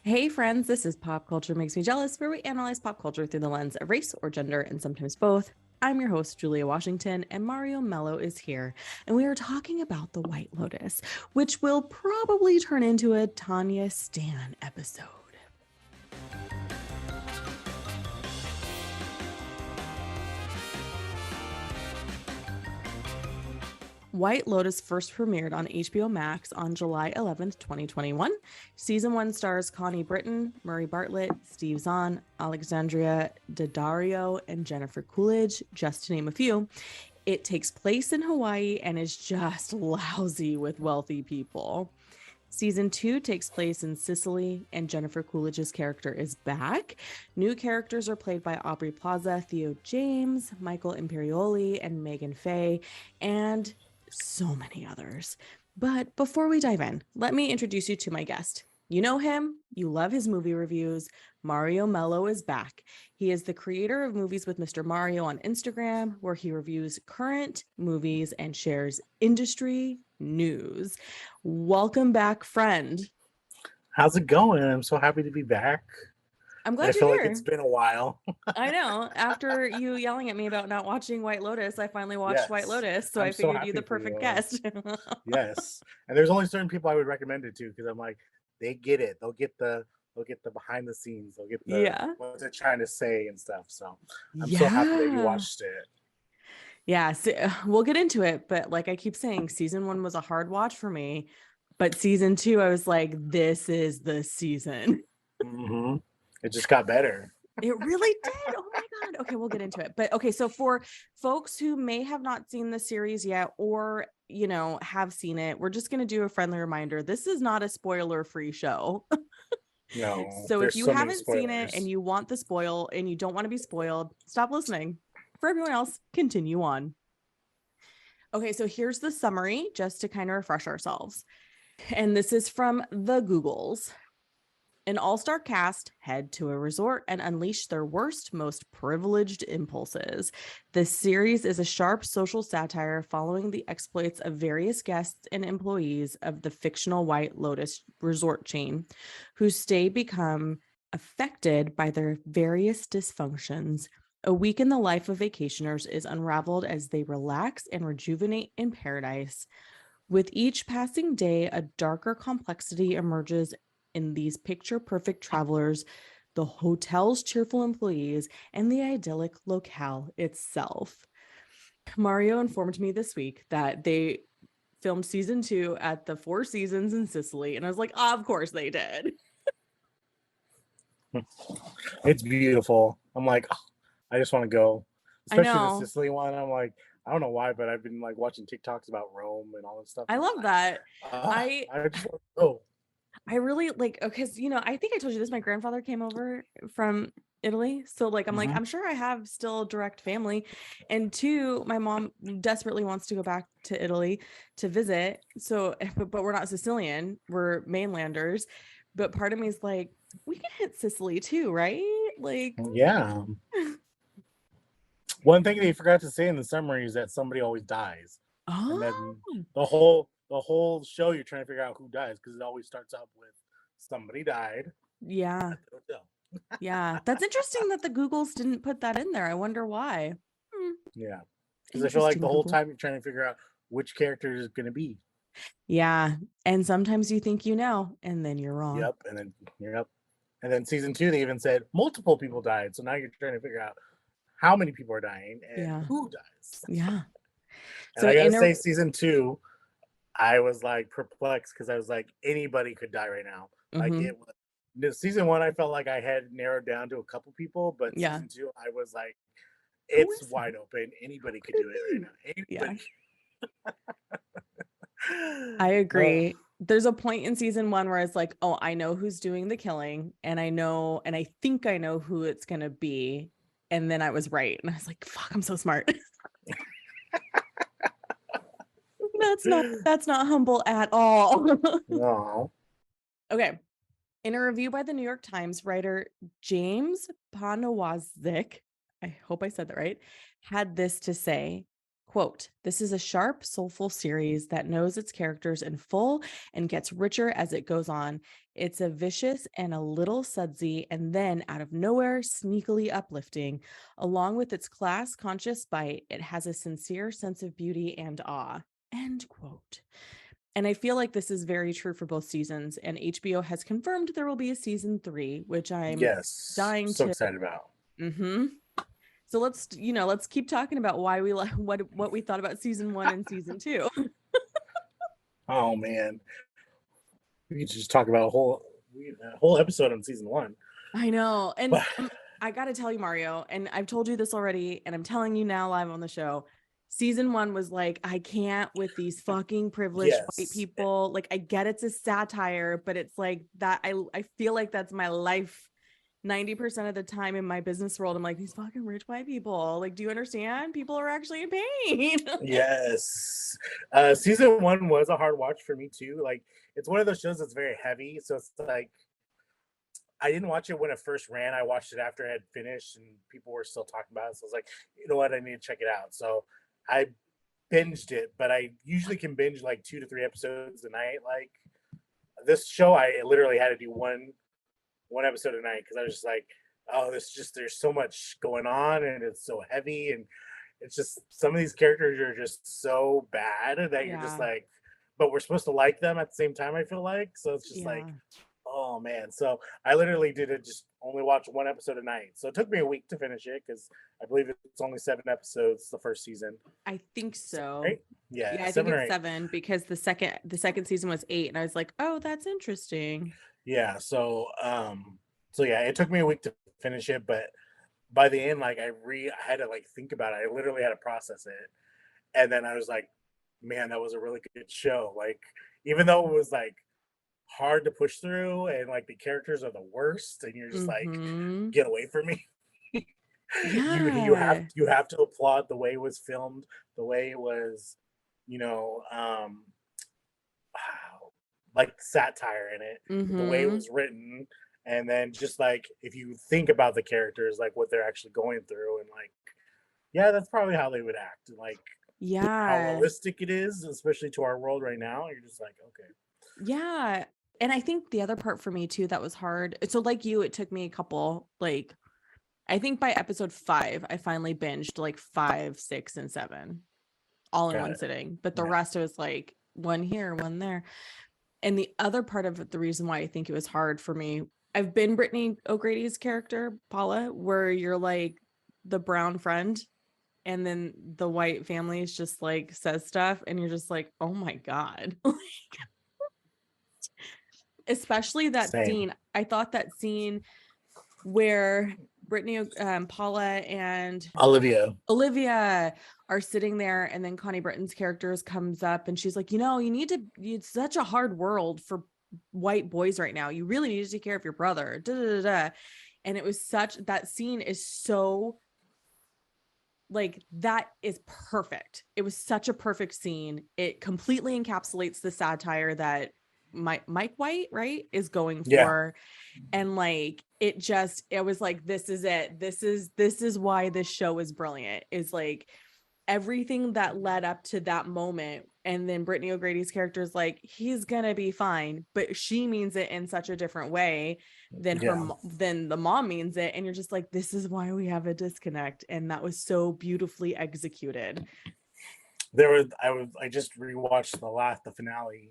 Hey friends, this is Pop Culture Makes Me Jealous, where we analyze pop culture through the lens of race or gender and sometimes both. I'm your host, Julia Washington, and Mario Mello is here. And we are talking about The White Lotus, which will probably turn into a Tanya Stan episode. White Lotus first premiered on HBO Max on July 11th, 2021. Season 1 stars Connie Britton, Murray Bartlett, Steve Zahn, Alexandria Daddario, and Jennifer Coolidge, just to name a few. It takes place in Hawaii and is just lousy with wealthy people. Season 2 takes place in Sicily, and Jennifer Coolidge's character is back. New characters are played by Aubrey Plaza, Theo James, Michael Imperioli, and Megan Faye, and so many others. But before we dive in, let me introduce you to my guest. You know him, you love his movie reviews. Mario Mello is back. He is the creator of Movies with Mr. Mario on Instagram, where he reviews current movies and shares industry news. Welcome back, friend. How's it going? I'm so happy to be back. I'm I glad you're feel like here. it's been a while. I know. After you yelling at me about not watching White Lotus, I finally watched White Yes. Lotus, so I I'm so figured you the happy for perfect you. guest. Yes. And there's only certain people I would recommend it to because I'm like, they get it. They'll get the behind the scenes. They'll get the Yeah. what they're trying to say and stuff. So I'm so happy that you Yeah. watched it. Yeah. So, we'll get into it. But like I keep saying, season 1 was a hard watch for me. But season 2, I was like, this is the season. hmm It just got better. It really did. Oh my God. Okay, we'll get into it. But okay, so for folks who may have not seen the series yet or, have seen it, we're just going to do a friendly reminder. This is not a spoiler-free show. No, So if there's you so many haven't seen it and spoilers. you want the spoil and you don't want to be spoiled, stop listening. For everyone else, continue on. Okay, so here's the summary just to kind of refresh ourselves. And this is from the Googles. An all-star cast head to a resort and unleash their worst, most privileged impulses. This series is a sharp social satire following the exploits of various guests and employees of the fictional White Lotus resort chain, whose stay become affected by their various dysfunctions. A week in the life of vacationers is unraveled as they relax and rejuvenate in paradise. With each passing day, a darker complexity emerges in these picture-perfect travelers, the hotel's cheerful employees, and the idyllic locale itself. Mario informed me this week that they filmed season 2 at the Four Seasons in Sicily, and I was like, of course they did. It's beautiful. I'm like, oh, I just want to go. I Especially the know. Sicily one. I'm like, I don't know why, but I've been like watching TikToks about Rome and all this stuff. I And I'm love like, that. I I just want to go. I really like, because I think I told you this, my grandfather came over from Italy, so like I'm like, hmm I'm sure I have still direct family. And two, my mom desperately wants to go back to Italy to visit, so but we're not Sicilian, we're mainlanders. But part of me is like, we can hit Sicily too, right? Like, Yeah. One thing they forgot to say in the summary is that somebody always dies, and oh then the whole show you're trying to figure out who dies because it always starts out with somebody died yeah, at the hotel. yeah, that's interesting that the Googles didn't put that in there. I wonder why. Yeah, because I feel like Interesting, the whole Google. time you're trying to figure out which character is going to be. Yeah, and sometimes you think and then you're wrong. Yep, and then yep, and then season two they even said multiple people died. So now you're trying to figure out how many people are dying and Yeah. who dies. Yeah. And So I gotta in a say, season two, I was like perplexed because I was like, anybody could die right now. Like mhm, it was season one, I felt like I had narrowed down to a couple people, but yeah. season two, I was like, Who it's is wide it? open. Anybody Could could do it it right be? now. Yeah, Anybody. I Oh, agree. There's a point in season 1 where it's like, oh, I know who's doing the killing, and I think I know who it's gonna be. And then I was right. And I was like, fuck, I'm so smart. That's not humble at all. no. Okay. In a review by the New York Times, writer James Poniewozik, I hope I said that right, had this to say, Quote, "This is a sharp, soulful series that knows its characters in full and gets richer as it goes on. It's a vicious and a little sudsy, and then out of nowhere, sneakily uplifting. Along with its class-conscious bite, it has a sincere sense of beauty and awe." End quote. And I feel like this is very true for both seasons. And HBO has confirmed there will be a season 3, which I'm Yes, dying so to. excited about. Mm-hmm. So let's keep talking about why we like what we thought about season 1 and season 2. Oh man, we could just talk about a whole episode on season 1. I know. And But I got to tell you, Mario, and I've told you this already, and I'm telling you now live on the show. Season 1 was like, I can't with these fucking privileged white yes, people. Like, I get it's a satire, but it's like that. I feel like that's my life 90% of the time in my business world. I'm like, these fucking rich white people. Like, do you understand? People are actually in pain. yes. Season 1 was a hard watch for me too. Like, it's one of those shows that's very heavy, so it's like I didn't watch it when it first ran. I watched it after it had finished and people were still talking about it. So I was like, you know what, I need to check it out. So I binged it, but I usually can binge like 2 to 3 episodes a night. Like this show, I literally had to do one episode a night because I was just like, oh, there's so much going on and it's so heavy and it's just some of these characters are just so bad that you're just Yeah. like, but we're supposed to like them at the same time. I feel like so it's just like, Yeah. oh man. So I literally did it just only watch one episode a night. So it took me a week to finish it because I believe it's only 7 episodes the first season. I think so. Right? Yeah, Yeah, I think 7 or it's 8. 7 because the second season was 8, and I was like, oh, that's interesting. Yeah. So yeah, it took me a week to finish it, but by the end, like I had to like think about it. I literally had to process it. And then I was like, man, that was a really good show. Like, even though it was like hard to push through and like the characters are the worst and you're just like, Mm-hmm. get away from me. Yeah. You have to applaud the way it was filmed, the way it was, you know, like satire in it, the way it Mm-hmm. was written, and then just like if you think about the characters, like what they're actually going through, and like, yeah, that's probably how they would act, and like how Yeah. realistic it is, especially to our world right now. You're just like, okay, Yeah. And I think the other part for me too that was hard. So like you, it took me a couple, like I think by episode 5, I finally binged like 5, 6, and 7 all in got one it. sitting. But the Yeah, rest was like one here, one there. And the other part of the reason why I think it was hard for me, I've been Brittany O'Grady's character, Paula, where you're like the brown friend and then the white family is just like says stuff and you're just like, oh my God. Especially that same. scene. I thought that scene where Brittany, Paula, and Olivia. Olivia are sitting there, and then Connie Britton's characters comes up, and she's like, you need to. It's such a hard world for white boys right now. You really need to take care of your brother. Da, da, da, da. And it was that scene is so like that is perfect. It was such a perfect scene. It completely encapsulates the satire that Mike White, right, is going Yeah, for. And like it was like, this is it. This is why this show is brilliant, is like everything that led up to that moment. And then Brittany O'Grady's character is like, he's gonna be fine, but she means it in such a different way than yeah. than the mom means it. And you're just like, this is why we have a disconnect. And that was so beautifully executed. I just rewatched the finale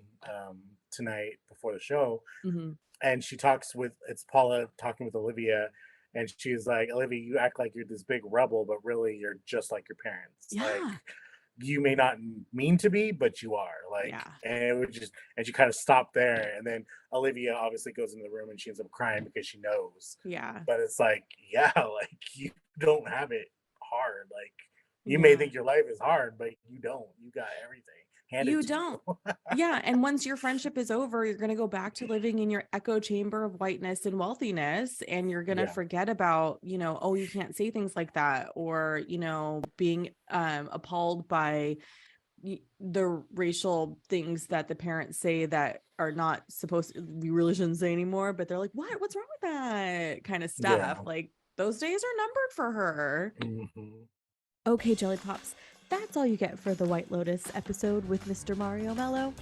tonight before the show, Mm-hmm. and it's Paula talking with Olivia, and she's like, Olivia, you act like you're this big rebel, but really you're just like your parents. Like, Yeah. you may not mean to be, but you are. Like, Yeah. and it would just, and she kind of stopped there, and then Olivia obviously goes into the room and she ends up crying because she knows. Yeah. But it's like, yeah, like you don't have it hard. Like, you may Yeah. think your life is hard, but you don't. You got everything handed You to don't. you. Yeah. And once your friendship is over, you're going to go back to living in your echo chamber of whiteness and wealthiness. And you're going to Yeah, forget about, oh, you can't say things like that. Or, being appalled by the racial things that the parents say that are not supposed to, we really shouldn't say anymore. But they're like, what's wrong with that kind of stuff? yeah. Like those days are numbered for her. Hmm. Okay, Jelly Pops. that's all you get for the White Lotus episode with Mr. Mario Mello.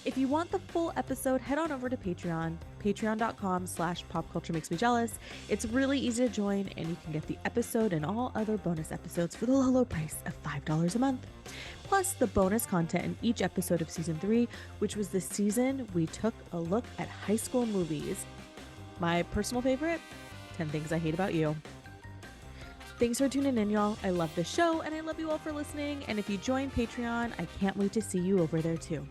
If you want the full episode, head on over to Patreon, patreon.com/popculturemakesmejealous. It's really easy to join, and you can get the episode and all other bonus episodes for the low, low price of $5 a month. Plus the bonus content in each episode of season 3, which was the season we took a look at high school movies. My personal favorite, 10 Things I Hate About You. Thanks for tuning in, y'all. I love this show, and I love you all for listening. And if you join Patreon, I can't wait to see you over there too.